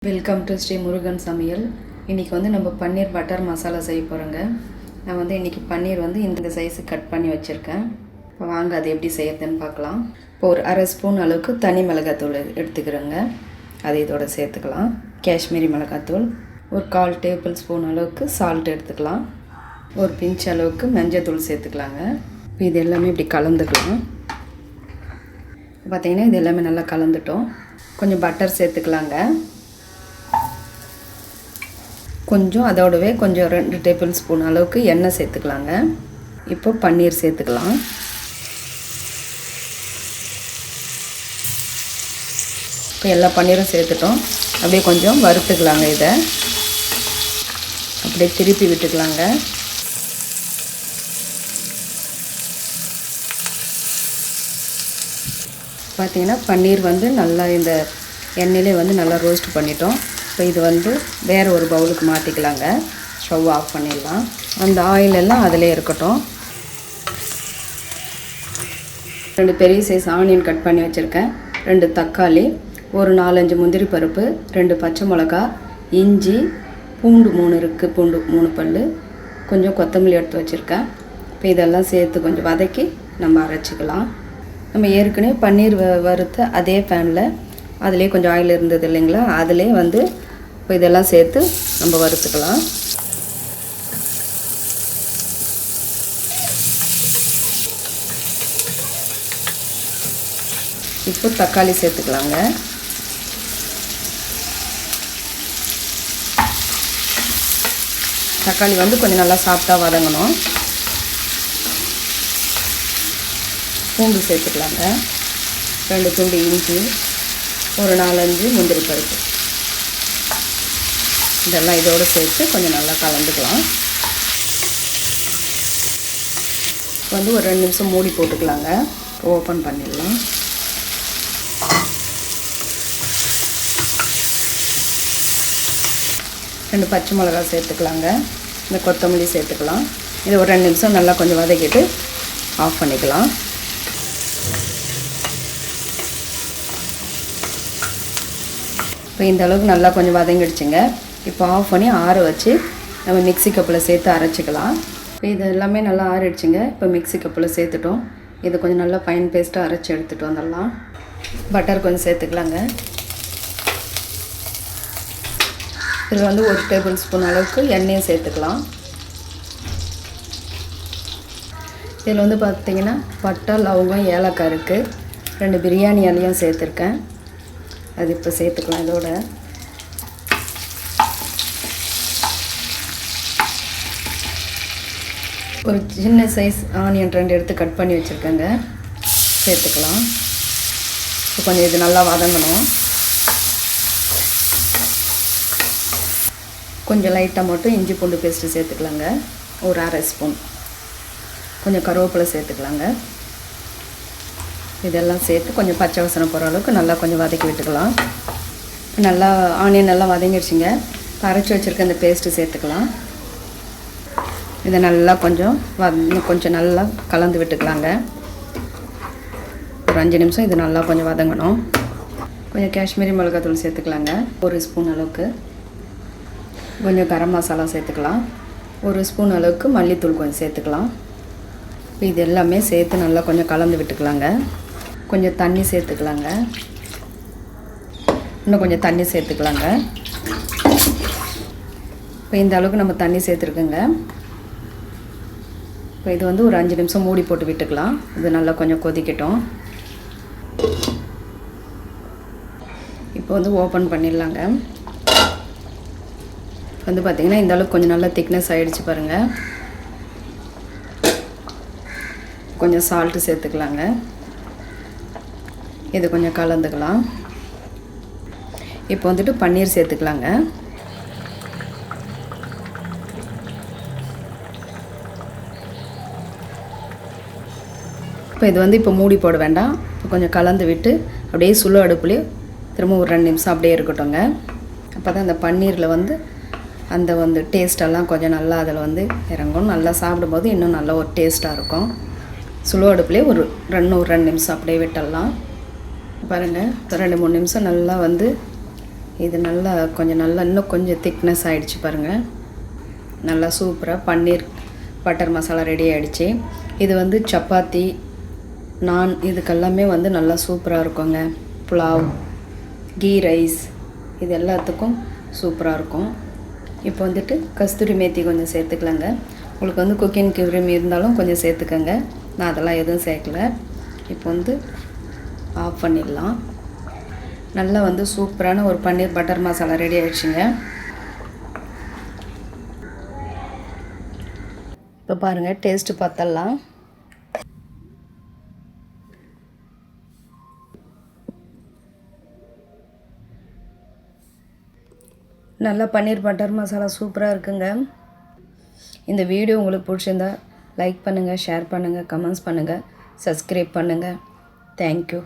Welcome to Sri Murugan சமையல். இன்றைக்கி வந்து நம்ம பன்னீர் பட்டர் மசாலா செய்ய போகிறோங்க. நான் வந்து இன்றைக்கி பன்னீர் வந்து இந்த சைஸு கட் பண்ணி வச்சுருக்கேன். இப்போ வாங்க அது எப்படி செய்யறதுன்னு பார்க்கலாம். இப்போ ஒரு அரை ஸ்பூன் அளவுக்கு தனி மிளகாத்தூள் எடுத்துக்கிறோங்க. அதை இதோட சேர்த்துக்கலாம். காஷ்மீரி மிளகாத்தூள் ஒரு 1/4 டேபிள் ஸ்பூன் அளவுக்கு சால்ட் எடுத்துக்கலாம். ஒரு பிஞ்ச் அளவுக்கு மஞ்சத்தூள் சேர்த்துக்கலாங்க. இப்போ இது எல்லாமே இப்படி கலந்துக்கலாம். பார்த்திங்கன்னா இது எல்லாமே நல்லா கலந்துட்டோம். கொஞ்சம் பட்டர் சேர்த்துக்கலாங்க. கொஞ்சம் அதோடவே கொஞ்சம் 2 டேபிள் ஸ்பூன் அளவுக்கு எண்ணெய் சேர்த்துக்கலாங்க. இப்போ பன்னீர் சேர்த்துக்கலாம். இப்போ எல்லா பன்னீரும் சேர்த்துட்டோம். அப்படியே கொஞ்சம் வறுத்துக்கலாங்க. இதை அப்படியே திருப்பி விட்டுக்கலாங்க. பார்த்திங்கன்னா பன்னீர் வந்து நல்லா இந்த எண்ணெயிலே வந்து நல்லா ரோஸ்ட் பண்ணிட்டோம். இப்போ இது வந்து வேறு ஒரு பவுலுக்கு மாற்றிக்கலாங்க. ஸ்டவ் ஆஃப் பண்ணிடலாம். அந்த ஆயில் எல்லாம் அதிலே இருக்கட்டும். 2 பெரிய சைஸ் ஆனியன் கட் பண்ணி வச்சுருக்கேன். 2 தக்காளி, ஒரு 4-5 முந்திரி பருப்பு, 2 பச்சை மிளகா, இஞ்சி, பூண்டு 3 இருக்குது, பூண்டு 3 பல், கொஞ்சம் கொத்தமல்லி எடுத்து வச்சுருக்கேன். இப்போ இதெல்லாம் சேர்த்து கொஞ்சம் வதக்கி நம்ம அரைச்சிக்கலாம். நம்ம ஏற்கனவே பன்னீர் வறுத்த அதே பேனில் அதிலே கொஞ்சம் ஆயில் இருந்தது இல்லைங்களா, அதிலே வந்து இப்போ இதெல்லாம் சேர்த்து நம்ம வறுத்துக்கலாம். இப்போ தக்காளி சேர்த்துக்கலாங்க. தக்காளி வந்து கொஞ்சம் நல்லா சாஃப்டாக வதங்கணும். பூண்டு சேர்த்துக்கலாங்க. 2 துண்டு இஞ்சி, ஒரு 4-5 முந்திரி பருப்பு, இதெல்லாம் இதோடு சேர்த்து கொஞ்சம் நல்லா கலந்துக்கலாம். வந்து ஒரு 2 நிமிஷம் மூடி போட்டுக்கலாங்க. ஓப்பன் பண்ணிடலாம். ரெண்டு பச்சை மிளகா சேர்த்துக்கலாங்க. இந்த கொத்தமல்லி சேர்த்துக்கலாம். இது ஒரு 2 நிமிஷம் நல்லா கொஞ்சம் வதக்கிட்டு ஆஃப் பண்ணிக்கலாம். இப்போ இந்த அளவுக்கு நல்லா கொஞ்சம் வதங்கிடுச்சுங்க. இப்போ ஆஃப் பண்ணி ஆற வச்சு நம்ம மிக்ஸி கப்பில் சேர்த்து அரைச்சிக்கலாம். இப்போ இது எல்லாமே நல்லா ஆறிடுச்சுங்க. இப்போ மிக்ஸி கப்பில் சேர்த்துட்டோம். இது கொஞ்சம் நல்லா ஃபைன் பேஸ்ட்டாக அரைச்சி எடுத்துகிட்டு வந்துடலாம். பட்டர் கொஞ்சம் சேர்த்துக்கலாங்க. இதில் வந்து 1 டேபிள் ஸ்பூன் அளவுக்கு எண்ணெயும் சேர்த்துக்கலாம். இதில் வந்து பார்த்திங்கன்னா பட்டை, லவங்கம், ஏலக்காய் இருக்குது. 2 பிரியாணி இலையும் சேர்த்துருக்கேன். அது இப்போ சேர்த்துக்கலாம். இதோட ஒரு சின்ன சைஸ் ஆனியன் 2 எடுத்து கட் பண்ணி வச்சுருக்கேங்க, சேர்த்துக்கலாம். இப்போ கொஞ்சம் இது நல்லா வதங்கணும். கொஞ்சம் லைட்டாக மட்டும் இஞ்சி பூண்டு பேஸ்ட்டு சேர்த்துக்கலாங்க. ஒரு அரை ஸ்பூன். கொஞ்சம் கருவேப்பிலை சேர்த்துக்கலாங்க. இதெல்லாம் சேர்த்து கொஞ்சம் பச்சை வாசனை போகிற அளவுக்கு நல்லா கொஞ்சம் வதக்கி விட்டுக்கலாம். நல்லா ஆனியன் நல்லா வதங்கிடுச்சிங்க. அரைச்சி வச்சுருக்க இந்த பேஸ்ட்டு சேர்த்துக்கலாம். இதை நல்லா கொஞ்சம் நல்லா கலந்து விட்டுக்கலாங்க. ஒரு 5 நிமிஷம் இது நல்லா கொஞ்சம் வதங்கணும். கொஞ்சம் காஷ்மீரி மிளகாத்தூள் சேர்த்துக்கலாங்க. 1 ஸ்பூன் அளவுக்கு. கொஞ்சம் கரம் மசாலா சேர்த்துக்கலாம். 1 ஸ்பூன் அளவுக்கு மல்லித்தூள் கொஞ்சம் சேர்த்துக்கலாம். இது எல்லாமே சேர்த்து நல்லா கொஞ்சம் கலந்து விட்டுக்கலாங்க. கொஞ்சம் தண்ணி சேர்த்துக்கலாங்க. இன்னும் கொஞ்சம் தண்ணி சேர்த்துக்கலாங்க. இப்போ இந்த அளவுக்கு நம்ம தண்ணி சேர்த்துருக்குங்க. இப்போ இது வந்து ஒரு 5 நிமிஷம் மூடி போட்டு விட்டுக்கலாம். இது நல்லா கொஞ்சம் கொதிக்கட்டும். இப்போ வந்து ஓப்பன் பண்ணிடலாங்க. வந்து பார்த்திங்கன்னா இந்த அளவுக்கு கொஞ்சம் நல்லா திக்னஸ் ஆகிடுச்சு பாருங்கள். கொஞ்சம் சால்ட்டு சேர்த்துக்கலாங்க. இது கொஞ்சம் கலந்துக்கலாம். இப்போ வந்துட்டு பன்னீர் சேர்த்துக்கலாங்க. இப்போ இது வந்து இப்போ மூடி போட வேண்டாம். இப்போ கொஞ்சம் கலந்து விட்டு அப்படியே சுழு அடுப்புலேயே திரும்ப ஒரு 2 நிமிஷம் அப்படியே இருக்கட்டும்ங்க. அப்போ தான் அந்த பன்னீரில் வந்து அந்த டேஸ்ட்டெல்லாம் கொஞ்சம் நல்லா அதில் வந்து இறங்கும். நல்லா சாப்பிடும்போது இன்னும் நல்லா ஒரு டேஸ்ட்டாக இருக்கும். சுழு அடுப்புலேயே ஒரு 2 நிமிஷம் அப்படியே விட்டுடலாம். பாருங்கள், 2-3 நிமிஷம் நல்லா வந்து இது நல்லா கொஞ்சம் நல்லா இன்னும் கொஞ்சம் திக்னஸ் ஆகிடுச்சு பாருங்கள். நல்லா சூப்பராக பன்னீர் பட்டர் மசாலா ரெடி ஆகிடுச்சு. இது வந்து சப்பாத்தி, நான் இதுக்கெல்லாமே வந்து நல்லா சூப்பராக இருக்குங்க. புலாவ், கீ ரைஸ் இது எல்லாத்துக்கும் சூப்பராக இருக்கும். இப்போ வந்துட்டு கஸ்தூரி மேத்தி கொஞ்சம் சேர்த்துக்கலாங்க. உங்களுக்கு வந்து குக்கிங் கிரீம் இருந்தாலும் கொஞ்சம் சேர்த்துக்கங்க. நான் அதெல்லாம் எதுவும் சேர்க்கல. இப்போ வந்து ஆஃப் பண்ணிடலாம். நல்லா வந்து சூப்பரான ஒரு பன்னீர் பட்டர் மசாலா ரெடி ஆகிடுச்சுங்க. இப்போ பாருங்கள், டேஸ்ட்டு பார்த்தலாம். நல்லா பன்னீர் பட்டர் மசாலா சூப்பராக இருக்குங்க. இந்த வீடியோ உங்களுக்கு பிடிச்சிருந்தா லைக் பண்ணுங்கள், ஷேர் பண்ணுங்கள், கமெண்ட்ஸ் பண்ணுங்கள், சப்ஸ்கிரைப் பண்ணுங்கள். தேங்க்யூ.